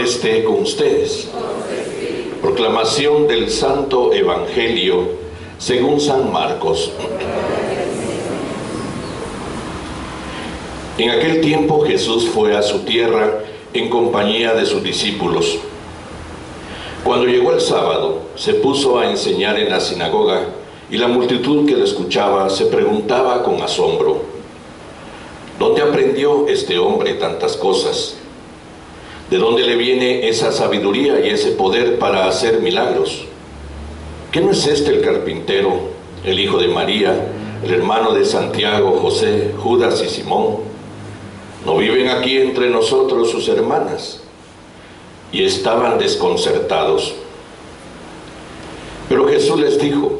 esté con ustedes. Proclamación del Santo Evangelio según San Marcos. En aquel tiempo Jesús fue a su tierra en compañía de sus discípulos. Cuando llegó el sábado, se puso a enseñar en la sinagoga, y la multitud que lo escuchaba se preguntaba con asombro: ¿dónde aprendió este hombre tantas cosas? ¿De dónde le viene esa sabiduría y ese poder para hacer milagros? ¿Qué no es este el carpintero, el hijo de María, el hermano de Santiago, José, Judas y Simón? ¿No viven aquí entre nosotros sus hermanas? Y estaban desconcertados. Pero Jesús les dijo: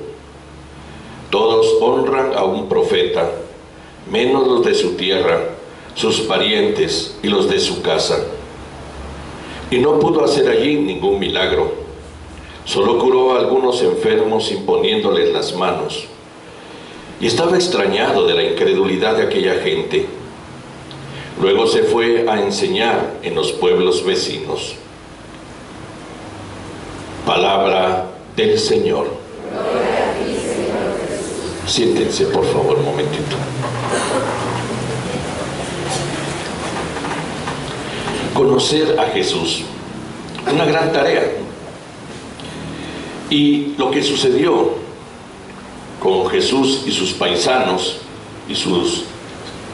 todos honran a un profeta, menos los de su tierra, sus parientes y los de su casa. Y no pudo hacer allí ningún milagro. Solo curó a algunos enfermos imponiéndoles las manos. Y estaba extrañado de la incredulidad de aquella gente. Luego se fue a enseñar en los pueblos vecinos. Palabra del Señor. Gloria a ti, Señor Jesús. Siéntense, por favor, un momentito. Conocer a Jesús, una gran tarea. Y lo que sucedió con Jesús y sus paisanos y sus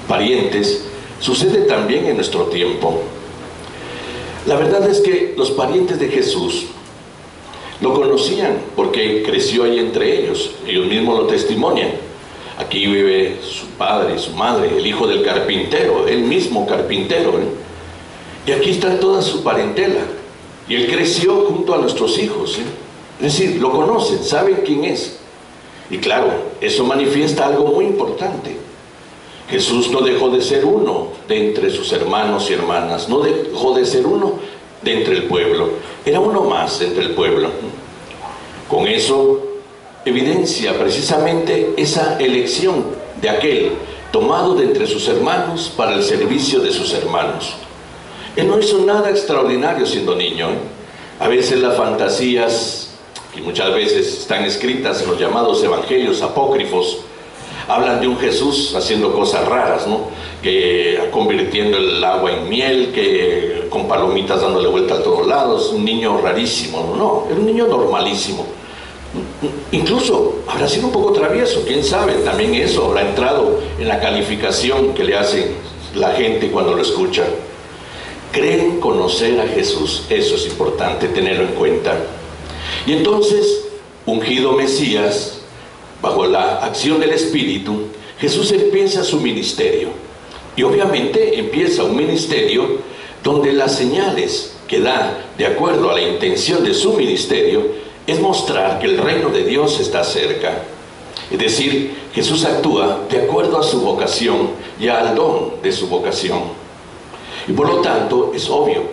parientes sucede también en nuestro tiempo. La verdad es que los parientes de Jesús lo conocían porque creció ahí entre ellos. Ellos mismos lo testimonian. Aquí vive su padre y su madre, el hijo del carpintero, él mismo carpintero, Y aquí está toda su parentela. Y él creció junto a nuestros hijos, Es decir, lo conocen, saben quién es. Y claro, eso manifiesta algo muy importante. Jesús no dejó de ser uno de entre sus hermanos y hermanas. No dejó de ser uno de entre el pueblo. Era uno más entre el pueblo. Con eso evidencia precisamente esa elección de aquel tomado de entre sus hermanos para el servicio de sus hermanos. Él no hizo nada extraordinario siendo niño. A veces las fantasías, que muchas veces están escritas en los llamados evangelios apócrifos, hablan de un Jesús haciendo cosas raras, que convirtiendo el agua en miel, que con palomitas dándole vuelta a todos lados, un niño rarísimo. No, era un niño normalísimo. Incluso habrá sido un poco travieso, quién sabe, también eso habrá entrado en la calificación que le hace la gente cuando lo escucha. Creen conocer a Jesús, eso es importante tenerlo en cuenta. Y entonces, ungido Mesías, bajo la acción del Espíritu, Jesús empieza su ministerio. Y obviamente empieza un ministerio donde las señales que da de acuerdo a la intención de su ministerio es mostrar que el reino de Dios está cerca. Es decir, Jesús actúa de acuerdo a su vocación y al don de su vocación. Y por lo tanto, es obvio,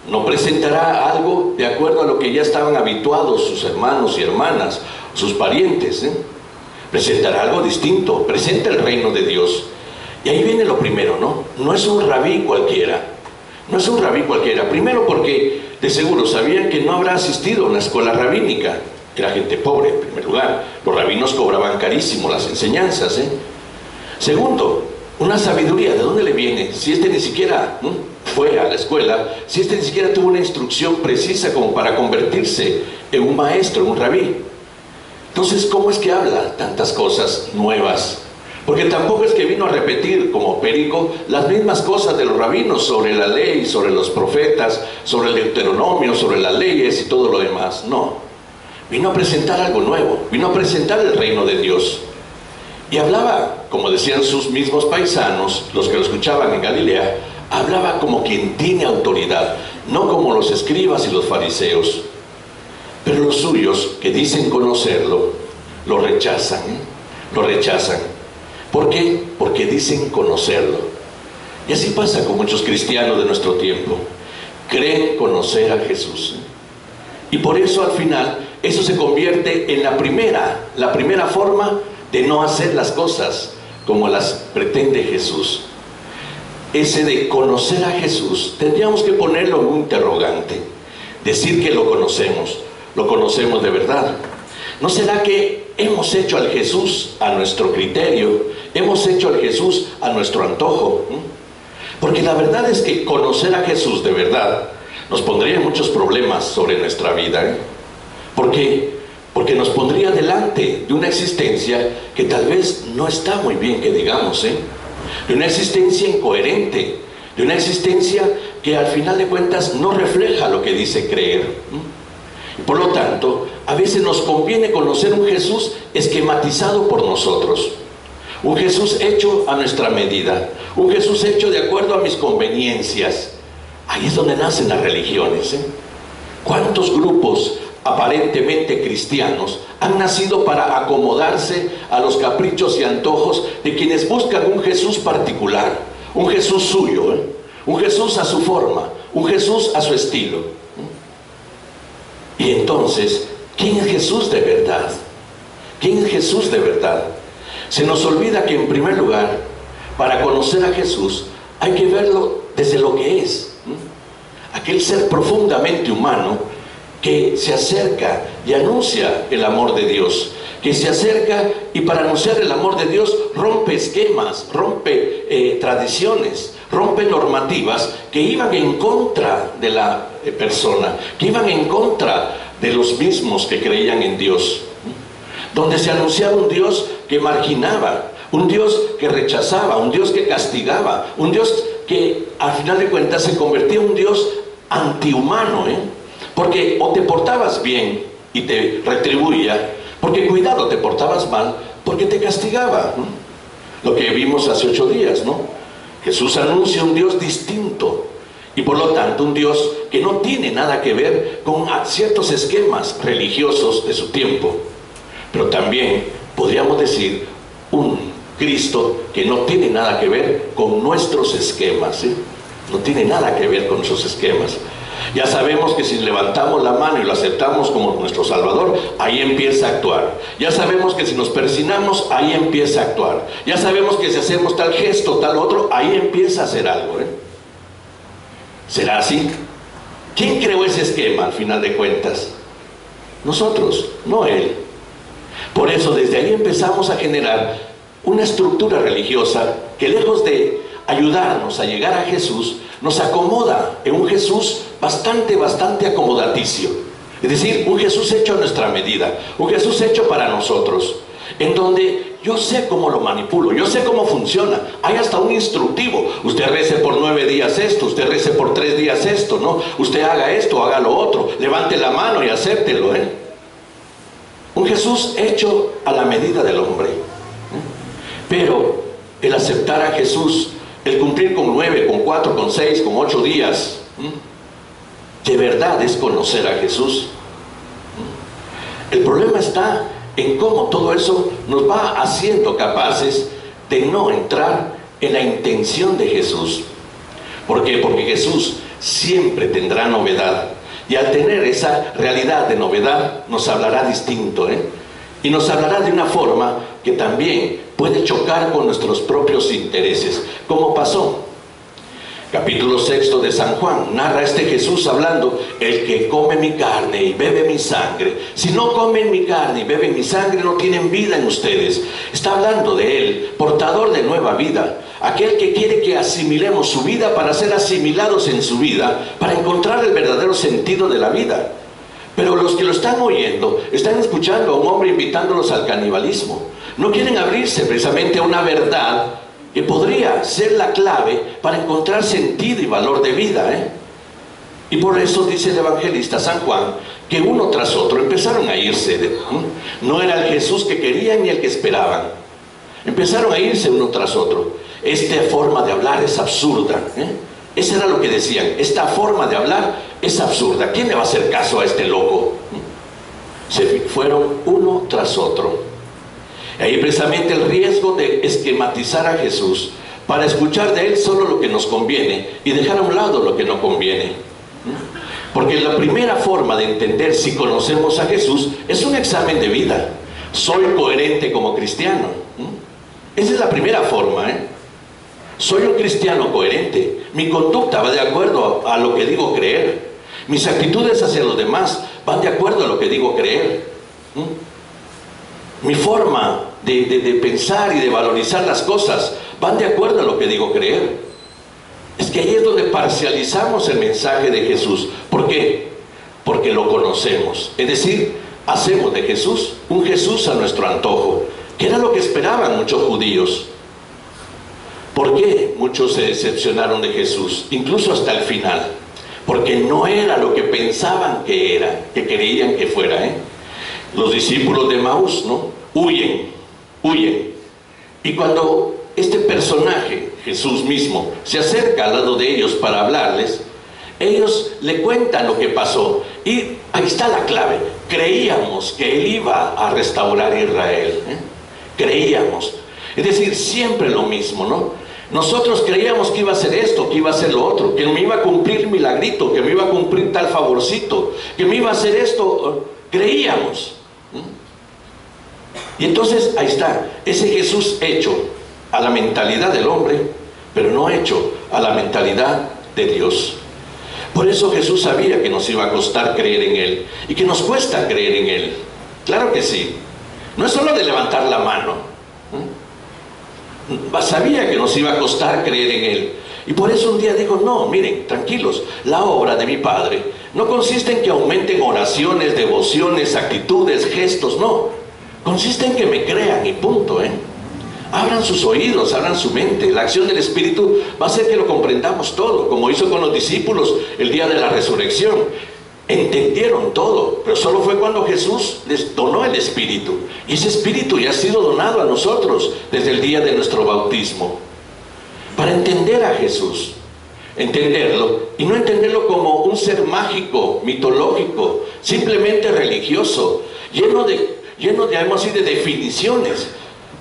no presentará algo de acuerdo a lo que ya estaban habituados sus hermanos y hermanas, sus parientes, Presentará algo distinto, presenta el reino de Dios. Y ahí viene lo primero, No es un rabí cualquiera. No es un rabí cualquiera. Primero porque de seguro sabían que no habrá asistido a una escuela rabínica. Era gente pobre, en primer lugar. Los rabinos cobraban carísimo las enseñanzas, Segundo, una sabiduría. ¿De dónde le viene? Si este ni siquiera fue a la escuela, si este ni siquiera tuvo una instrucción precisa como para convertirse en un maestro, en un rabí. Entonces, ¿cómo es que habla tantas cosas nuevas? Porque tampoco es que vino a repetir como perico las mismas cosas de los rabinos sobre la ley, sobre los profetas, sobre el Deuteronomio, sobre las leyes y todo lo demás. No, vino a presentar algo nuevo, vino a presentar el reino de Dios. Y hablaba, como decían sus mismos paisanos, los que lo escuchaban en Galilea, hablaba como quien tiene autoridad, no como los escribas y los fariseos. Pero los suyos, que dicen conocerlo, lo rechazan, lo rechazan. ¿Por qué? Porque dicen conocerlo. Y así pasa con muchos cristianos de nuestro tiempo. Creen conocer a Jesús. Y por eso al final, eso se convierte en la primera forma de no hacer las cosas como las pretende Jesús. ese de conocer a Jesús, tendríamos que ponerlo en un interrogante. Decir que lo conocemos de verdad. ¿No será que hemos hecho al Jesús a nuestro criterio? ¿Hemos hecho al Jesús a nuestro antojo? Porque la verdad es que conocer a Jesús de verdad nos pondría muchos problemas sobre nuestra vida. ¿Por qué? Porque nos pondría delante de una existencia que tal vez no está muy bien, que digamos, de una existencia incoherente, de una existencia que al final de cuentas no refleja lo que dice creer. Y por lo tanto, a veces nos conviene conocer un Jesús esquematizado por nosotros, un Jesús hecho a nuestra medida, un Jesús hecho de acuerdo a mis conveniencias. Ahí es donde nacen las religiones. ¿Cuántos grupos aparentemente cristianos han nacido para acomodarse a los caprichos y antojos de quienes buscan un Jesús particular, un Jesús suyo, un Jesús a su forma, un Jesús a su estilo? Y entonces, ¿quién es Jesús de verdad? ¿Quién es Jesús de verdad? Se nos olvida que en primer lugar, para conocer a Jesús, hay que verlo desde lo que es. Aquel ser profundamente humano que se acerca y anuncia el amor de Dios, que se acerca y para anunciar el amor de Dios rompe esquemas, rompe tradiciones, rompe normativas que iban en contra de la persona, que iban en contra de los mismos que creían en Dios, donde se anunciaba un Dios que marginaba, un Dios que rechazaba, un Dios que castigaba, un Dios que al final de cuentas se convertía en un Dios antihumano, porque o te portabas bien y te retribuía, porque cuidado, te portabas mal porque te castigaba, lo que vimos hace 8 días, ¿no? Jesús anuncia un Dios distinto y por lo tanto un Dios que no tiene nada que ver con ciertos esquemas religiosos de su tiempo, pero también podríamos decir un Cristo que no tiene nada que ver con nuestros esquemas, no tiene nada que ver con nuestros esquemas. Ya sabemos que si levantamos la mano y lo aceptamos como nuestro Salvador, ahí empieza a actuar. Ya sabemos que si nos persignamos, ahí empieza a actuar. Ya sabemos que si hacemos tal gesto, tal otro, ahí empieza a hacer algo. ¿Será así? ¿Quién creó ese esquema al final de cuentas? Nosotros, no Él. Por eso desde ahí empezamos a generar una estructura religiosa que lejos de ayudarnos a llegar a Jesús, nos acomoda en un Jesús bastante acomodaticio. Es decir, un Jesús hecho a nuestra medida, un Jesús hecho para nosotros, en donde yo sé cómo lo manipulo, yo sé cómo funciona. Hay hasta un instructivo. Usted rece por 9 días esto, usted rece por 3 días esto, ¿no? Usted haga esto, haga lo otro, levante la mano y acéptelo, Un Jesús hecho a la medida del hombre. Pero el aceptar a Jesús, el cumplir con 9, con 4, con 6, con 8 días, de verdad es conocer a Jesús. El problema está en cómo todo eso nos va haciendo capaces de no entrar en la intención de Jesús. ¿Por qué? Porque Jesús siempre tendrá novedad, y al tener esa realidad de novedad nos hablará distinto, y nos hablará de una forma que también puede chocar con nuestros propios intereses, como pasó. Capítulo 6 de San Juan narra este Jesús hablando: el que come mi carne y bebe mi sangre, si no comen mi carne y beben mi sangre, no tienen vida en ustedes. Está hablando de Él, portador de nueva vida, aquel que quiere que asimilemos su vida para ser asimilados en su vida, para encontrar el verdadero sentido de la vida. Pero los que lo están oyendo, están escuchando a un hombre invitándolos al canibalismo. No quieren abrirse precisamente a una verdad que podría ser la clave para encontrar sentido y valor de vida, Y por eso dice el evangelista San Juan que uno tras otro empezaron a irse. No era el Jesús que querían ni el que esperaban. Empezaron a irse uno tras otro. Esta forma de hablar es absurda. Eso era lo que decían: esta forma de hablar es absurda. ¿Quién le va a hacer caso a este loco? Se fueron uno tras otro. Ahí precisamente el riesgo de esquematizar a Jesús para escuchar de Él solo lo que nos conviene y dejar a un lado lo que no conviene. Porque la primera forma de entender si conocemos a Jesús es un examen de vida. ¿Soy coherente como cristiano? Esa es la primera forma, Soy un cristiano coherente. Mi conducta va de acuerdo a lo que digo creer. Mis actitudes hacia los demás van de acuerdo a lo que digo creer. Mi forma de pensar y de valorizar las cosas van de acuerdo a lo que digo creer. Es que ahí es donde parcializamos el mensaje de Jesús. ¿Por qué? Porque lo conocemos. Es decir, hacemos de Jesús un Jesús a nuestro antojo, que era lo que esperaban muchos judíos. ¿Por qué muchos se decepcionaron de Jesús? Incluso hasta el final. Porque no era lo que pensaban que era, que creían que fuera, Los discípulos de Emaús, ¿no? Huyen. Y cuando este personaje, Jesús mismo, se acerca al lado de ellos para hablarles, ellos le cuentan lo que pasó. Y ahí está la clave. Creíamos que Él iba a restaurar a Israel. Creíamos. Es decir, siempre lo mismo, ¿no? Nosotros creíamos que iba a hacer esto, que iba a hacer lo otro, que me iba a cumplir milagrito, que me iba a cumplir tal favorcito, que me iba a hacer esto. Creíamos. Y entonces ahí está, ese Jesús hecho a la mentalidad del hombre, pero no hecho a la mentalidad de Dios. Por eso Jesús sabía que nos iba a costar creer en Él, y que nos cuesta creer en Él. Claro que sí. No es solo de levantar la mano. Sabía que nos iba a costar creer en Él. Y por eso un día dijo, no, miren, tranquilos, la obra de mi Padre no consiste en que aumenten oraciones, devociones, actitudes, gestos, no. Consiste en que me crean y punto, Abran sus oídos, abran su mente. La acción del Espíritu va a hacer que lo comprendamos todo, como hizo con los discípulos el día de la resurrección. Entendieron todo, pero solo fue cuando Jesús les donó el Espíritu. Y ese Espíritu ya ha sido donado a nosotros desde el día de nuestro bautismo. Para entender a Jesús, entenderlo, y no entenderlo como un ser mágico, mitológico, simplemente religioso, lleno de definiciones.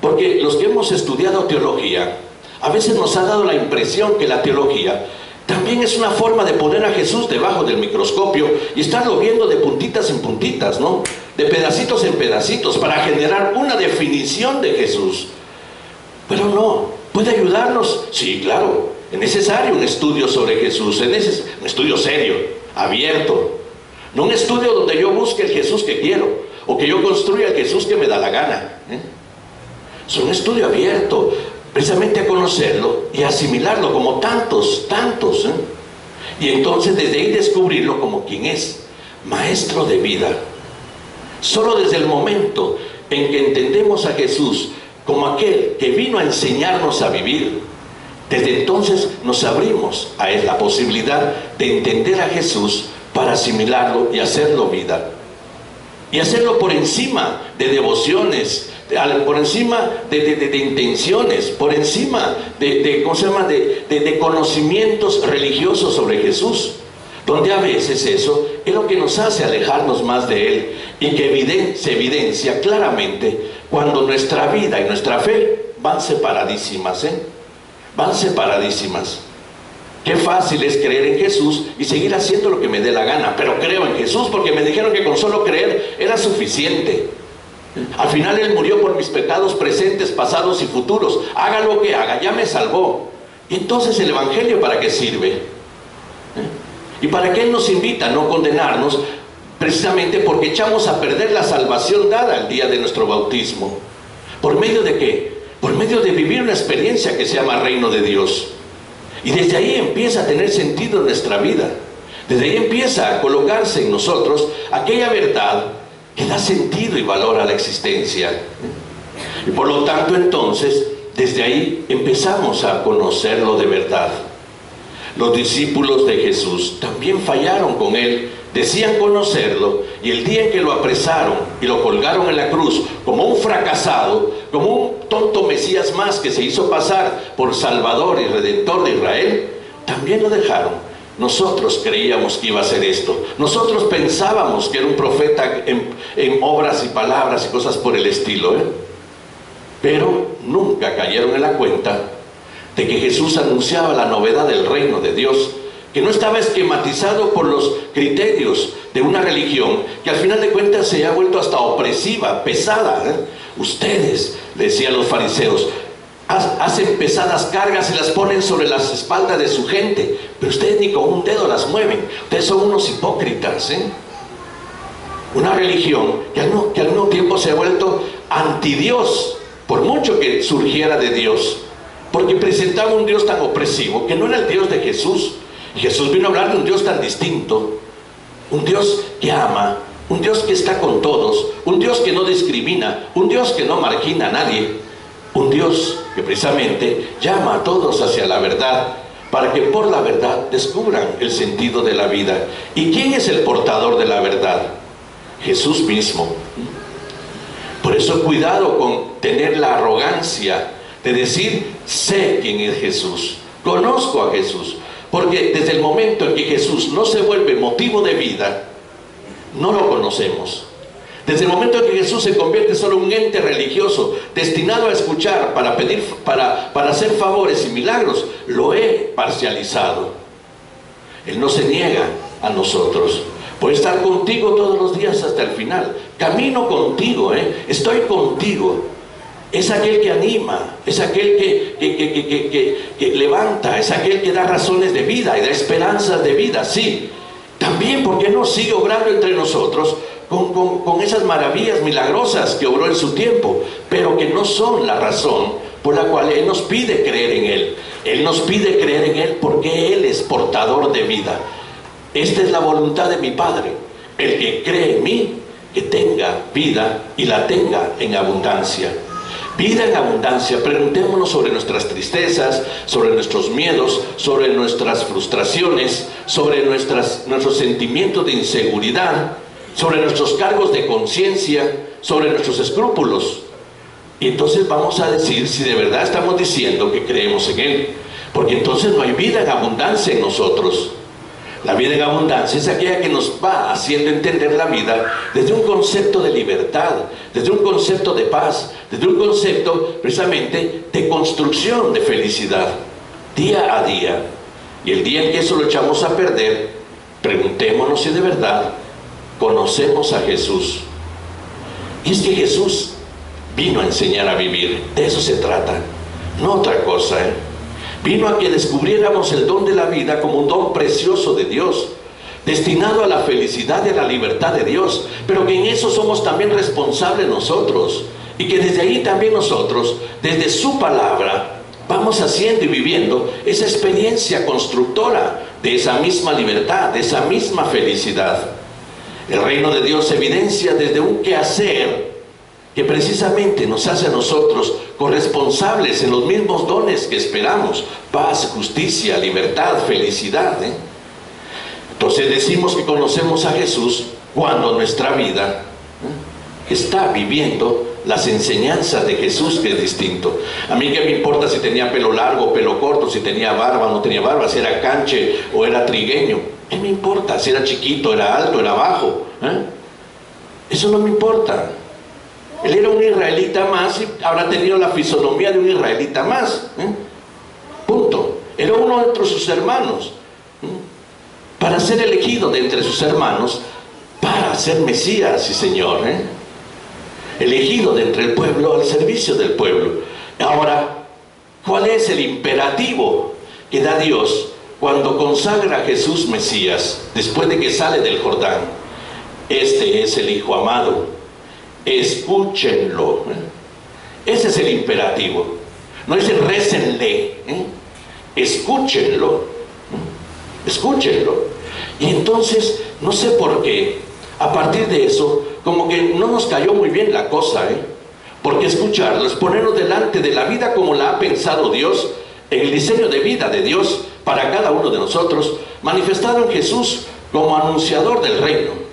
Porque los que hemos estudiado teología, a veces nos ha dado la impresión que la teología también es una forma de poner a Jesús debajo del microscopio y estarlo viendo de puntitas en puntitas, ¿no? De pedacitos en pedacitos, para generar una definición de Jesús. Pero no, ¿puede ayudarnos? Sí, claro, es necesario un estudio sobre Jesús, un estudio serio, abierto. No un estudio donde yo busque el Jesús que quiero, o que yo construya el Jesús que me da la gana. Es un estudio abierto, precisamente a conocerlo y asimilarlo como tantos. Y entonces desde ahí descubrirlo como quien es, maestro de vida. Solo desde el momento en que entendemos a Jesús como aquel que vino a enseñarnos a vivir, desde entonces nos abrimos a la posibilidad de entender a Jesús para asimilarlo y hacerlo vida. Y hacerlo por encima de devociones, por encima de intenciones, por encima de conocimientos religiosos sobre Jesús, donde a veces eso es lo que nos hace alejarnos más de Él, y que se evidencia claramente cuando nuestra vida y nuestra fe van separadísimas, van separadísimas. Qué fácil es creer en Jesús y seguir haciendo lo que me dé la gana, pero creo en Jesús porque me dijeron que con solo creer era suficiente. Al final Él murió por mis pecados presentes, pasados y futuros. Haga lo que haga, ya me salvó. Y entonces el Evangelio, ¿para qué sirve? ¿Y para qué Él nos invita a no condenarnos? Precisamente porque echamos a perder la salvación dada el día de nuestro bautismo. ¿Por medio de qué? Por medio de vivir una experiencia que se llama reino de Dios. Y desde ahí empieza a tener sentido nuestra vida. Desde ahí empieza a colocarse en nosotros aquella verdad que da sentido y valor a la existencia. Y por lo tanto, entonces, desde ahí empezamos a conocerlo de verdad. Los discípulos de Jesús también fallaron con Él, decían conocerlo, y el día en que lo apresaron y lo colgaron en la cruz como un fracasado, como un tonto Mesías más que se hizo pasar por Salvador y Redentor de Israel, también lo dejaron. Nosotros creíamos que iba a ser esto. Nosotros pensábamos que era un profeta en obras y palabras y cosas por el estilo, pero nunca cayeron en la cuenta de que Jesús anunciaba la novedad del reino de Dios, que no estaba esquematizado por los criterios de una religión que al final de cuentas se ha vuelto hasta opresiva, pesada. Ustedes, decían los fariseos, hacen pesadas cargas y las ponen sobre las espaldas de su gente, pero ustedes ni con un dedo las mueven. Ustedes son unos hipócritas, ¿eh? Una religión que al mismo tiempo se ha vuelto antidios, por mucho que surgiera de Dios, porque presentaba un Dios tan opresivo que no era el Dios de Jesús. Jesús vino a hablar de un Dios tan distinto, un Dios que ama, un Dios que está con todos, un Dios que no discrimina, un Dios que no margina a nadie, un Dios que precisamente llama a todos hacia la verdad, para que por la verdad descubran el sentido de la vida. ¿Y quién es el portador de la verdad? Jesús mismo. Por eso cuidado con tener la arrogancia de decir, sé quién es Jesús, conozco a Jesús, porque desde el momento en que Jesús no se vuelve motivo de vida, no lo conocemos. Desde el momento en que Jesús se convierte solo en un ente religioso destinado a escuchar para pedir, para hacer favores y milagros, lo he parcializado. Él no se niega a nosotros. Voy a estar contigo todos los días hasta el final. Camino contigo, estoy contigo. Es aquel que anima, es aquel que levanta, es aquel que da razones de vida y da esperanzas de vida, sí. También, ¿por qué no sigue obrando entre nosotros con esas maravillas milagrosas que obró en su tiempo, pero que no son la razón por la cual Él nos pide creer en Él? Él nos pide creer en Él porque Él es portador de vida. Esta es la voluntad de mi Padre, el que cree en mí, que tenga vida y la tenga en abundancia. Vida en abundancia. Preguntémonos sobre nuestras tristezas, sobre nuestros miedos, sobre nuestras frustraciones, sobre nuestros sentimientos de inseguridad, sobre nuestros cargos de conciencia, sobre nuestros escrúpulos. Y entonces vamos a decir si de verdad estamos diciendo que creemos en Él, porque entonces no hay vida en abundancia en nosotros. La vida en abundancia es aquella que nos va haciendo entender la vida desde un concepto de libertad, desde un concepto de paz, desde un concepto precisamente de construcción de felicidad, día a día. Y el día en que eso lo echamos a perder, preguntémonos si de verdad conocemos a Jesús. Y es que Jesús vino a enseñar a vivir, de eso se trata, no otra cosa, Vino a que descubriéramos el don de la vida como un don precioso de Dios, destinado a la felicidad y a la libertad de Dios, pero que en eso somos también responsables nosotros, y que desde ahí también nosotros, desde su palabra, vamos haciendo y viviendo esa experiencia constructora de esa misma libertad, de esa misma felicidad. El reino de Dios se evidencia desde un quehacer que precisamente nos hace a nosotros corresponsables en los mismos dones que esperamos: paz, justicia, libertad, felicidad. Entonces decimos que conocemos a Jesús cuando nuestra vida está viviendo las enseñanzas de Jesús, que es distinto. A mí qué me importa si tenía pelo largo o pelo corto, si tenía barba o no tenía barba, si era canche o era trigueño. ¿Qué me importa? Si era chiquito, era alto, era bajo. Eso no me importa. Él era un israelita más y habrá tenido la fisonomía de un israelita más. Punto. Era uno entre sus hermanos. Para ser elegido de entre sus hermanos, para ser Mesías y Señor. Elegido de entre el pueblo al servicio del pueblo. Ahora, ¿cuál es el imperativo que da Dios cuando consagra a Jesús Mesías, después de que sale del Jordán? Este es el Hijo amado. Escúchenlo. Ese es el imperativo. No dice récenle, escúchenlo. Escúchenlo. Y entonces, no sé por qué, a partir de eso, como que no nos cayó muy bien la cosa, porque escucharlo es ponernos delante de la vida como la ha pensado Dios, en el diseño de vida de Dios para cada uno de nosotros, manifestado en Jesús como anunciador del reino.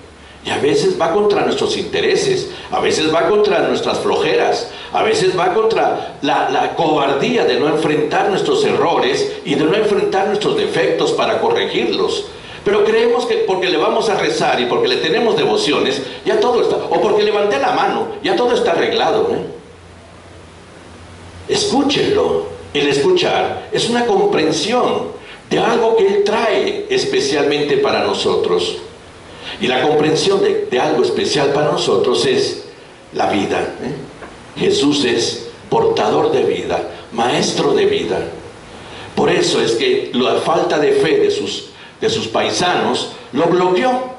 Y a veces va contra nuestros intereses, a veces va contra nuestras flojeras, a veces va contra la cobardía de no enfrentar nuestros errores y de no enfrentar nuestros defectos para corregirlos. Pero creemos que porque le vamos a rezar y porque le tenemos devociones, ya todo está, o porque levanté la mano, ya todo está arreglado. Escúchenlo. El escuchar es una comprensión de algo que Él trae especialmente para nosotros. Y la comprensión de algo especial para nosotros es la vida. Jesús es portador de vida, maestro de vida. Por eso es que la falta de fe de sus paisanos lo bloqueó,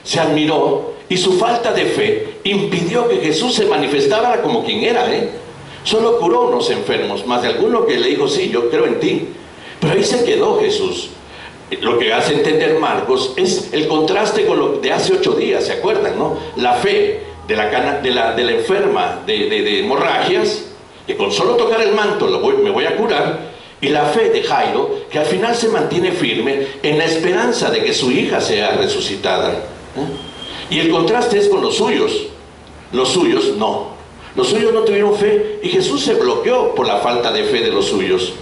se admiró, y su falta de fe impidió que Jesús se manifestara como quien era, Solo curó a unos enfermos, más de alguno que le dijo, sí, yo creo en ti. Pero ahí se quedó Jesús. Lo que hace entender Marcos es el contraste con lo de hace 8 días, ¿se acuerdan, no? La fe de la enferma de hemorragias, que con solo tocar el manto me voy a curar, y la fe de Jairo, que al final se mantiene firme en la esperanza de que su hija sea resucitada. Y el contraste es con los suyos. Los suyos no. Los suyos no tuvieron fe y Jesús se bloqueó por la falta de fe de los suyos.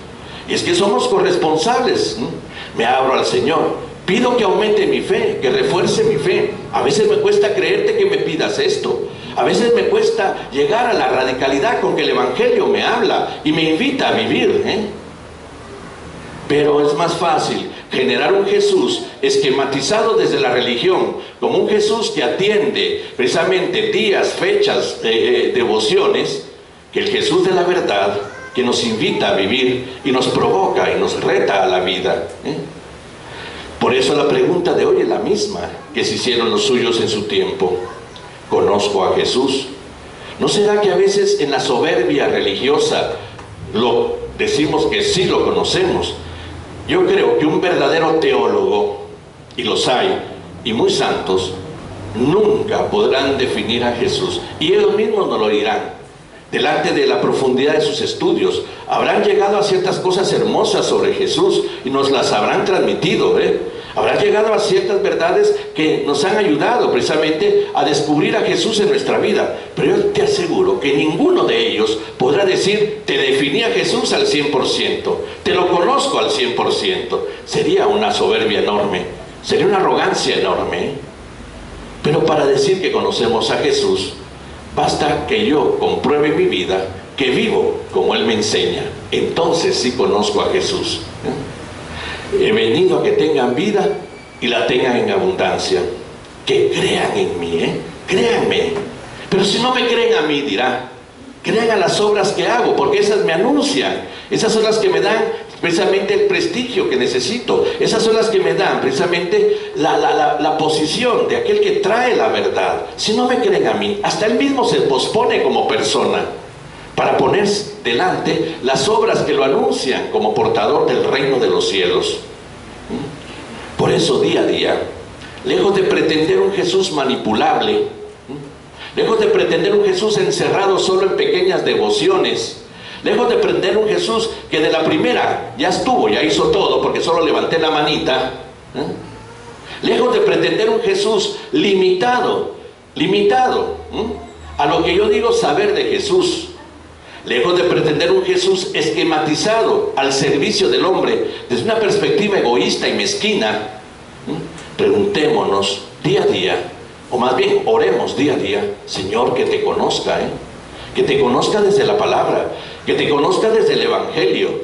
Y es que somos corresponsables. Me abro al Señor, pido que aumente mi fe, que refuerce mi fe. A veces me cuesta creerte que me pidas esto. A veces me cuesta llegar a la radicalidad con que el Evangelio me habla y me invita a vivir, Pero es más fácil generar un Jesús esquematizado desde la religión, como un Jesús que atiende precisamente días, fechas, devociones, que el Jesús de la verdad, que nos invita a vivir y nos provoca y nos reta a la vida. Por eso la pregunta de hoy es la misma que se hicieron los suyos en su tiempo. ¿Conozco a Jesús? ¿No será que a veces en la soberbia religiosa lo decimos que sí lo conocemos? Yo creo que un verdadero teólogo, y los hay, y muy santos, nunca podrán definir a Jesús, y ellos mismos nos lo dirán, delante de la profundidad de sus estudios. Habrán llegado a ciertas cosas hermosas sobre Jesús, y nos las habrán transmitido, Habrán llegado a ciertas verdades que nos han ayudado precisamente a descubrir a Jesús en nuestra vida. Pero yo te aseguro que ninguno de ellos podrá decir, te definí a Jesús al 100%, te lo conozco al 100%. Sería una soberbia enorme, sería una arrogancia enorme. Pero para decir que conocemos a Jesús, basta que yo compruebe mi vida, que vivo como Él me enseña. Entonces sí conozco a Jesús. He venido a que tengan vida y la tengan en abundancia. Que crean en mí, créanme. Pero si no me creen a mí, dirá, crean a las obras que hago, porque esas me anuncian. Esas son las que me dan precisamente el prestigio que necesito. Esas son las que me dan precisamente la posición de aquel que trae la verdad. Si no me creen a mí, hasta él mismo se pospone como persona para poner delante las obras que lo anuncian como portador del reino de los cielos. Por eso día a día, lejos de pretender un Jesús manipulable, lejos de pretender un Jesús encerrado solo en pequeñas devociones, lejos de pretender un Jesús que de la primera ya estuvo, ya hizo todo porque solo levanté la manita, lejos de pretender un Jesús limitado a lo que yo digo saber de Jesús, lejos de pretender un Jesús esquematizado al servicio del hombre desde una perspectiva egoísta y mezquina, preguntémonos día a día, o más bien oremos día a día, Señor, que te conozca, que te conozca desde la palabra, que te conozca desde el Evangelio,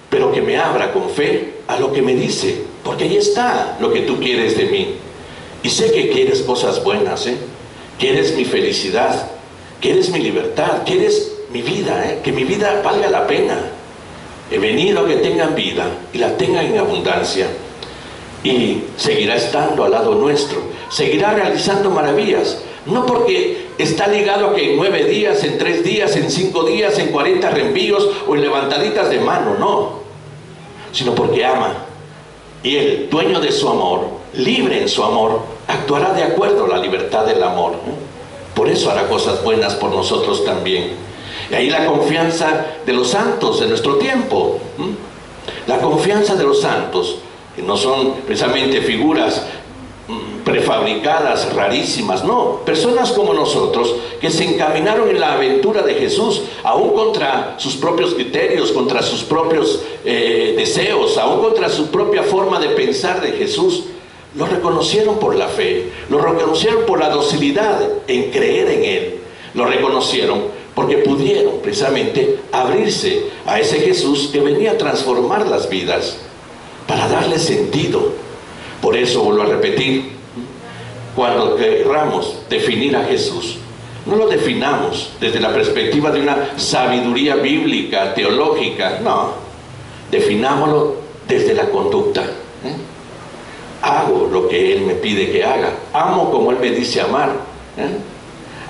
pero que me abra con fe a lo que me dice, porque ahí está lo que tú quieres de mí. Y sé que quieres cosas buenas, quieres mi felicidad, quieres mi libertad, quieres mi vida, que mi vida valga la pena. He venido a que tengan vida y la tengan en abundancia. Y seguirá estando al lado nuestro, seguirá realizando maravillas, no porque está ligado a que en 9 días, en 3 días, en 5 días, en 40 reenvíos o en levantaditas de mano, no, sino porque ama. Y el dueño de su amor, libre en su amor, actuará de acuerdo a la libertad del amor. Por eso hará cosas buenas por nosotros también. Y ahí la confianza de los santos de nuestro tiempo. La confianza de los santos, que no son precisamente figuras prefabricadas, rarísimas, no, personas como nosotros que se encaminaron en la aventura de Jesús, aún contra sus propios criterios, contra sus propios deseos, aún contra su propia forma de pensar de Jesús. Lo reconocieron por la fe, lo reconocieron por la docilidad en creer en Él, lo reconocieron porque pudieron precisamente abrirse a ese Jesús que venía a transformar las vidas, para darle sentido. Por eso vuelvo a repetir, cuando querramos definir a Jesús, No lo definamos desde la perspectiva de una sabiduría bíblica, teológica, no. Definámoslo desde la conducta. Hago lo que Él me pide que haga. Amo como Él me dice amar.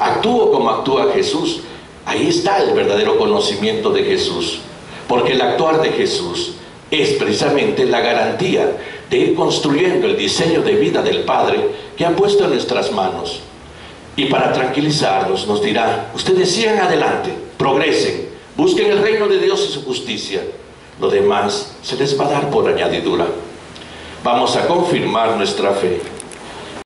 Actúo como actúa Jesús. Ahí está el verdadero conocimiento de Jesús. Porque el actuar de Jesús es precisamente la garantía de ir construyendo el diseño de vida del Padre que ha puesto en nuestras manos. Y para tranquilizarnos nos dirá: ustedes sigan adelante, progresen, busquen el reino de Dios y su justicia. Lo demás se les va a dar por añadidura. Vamos a confirmar nuestra fe.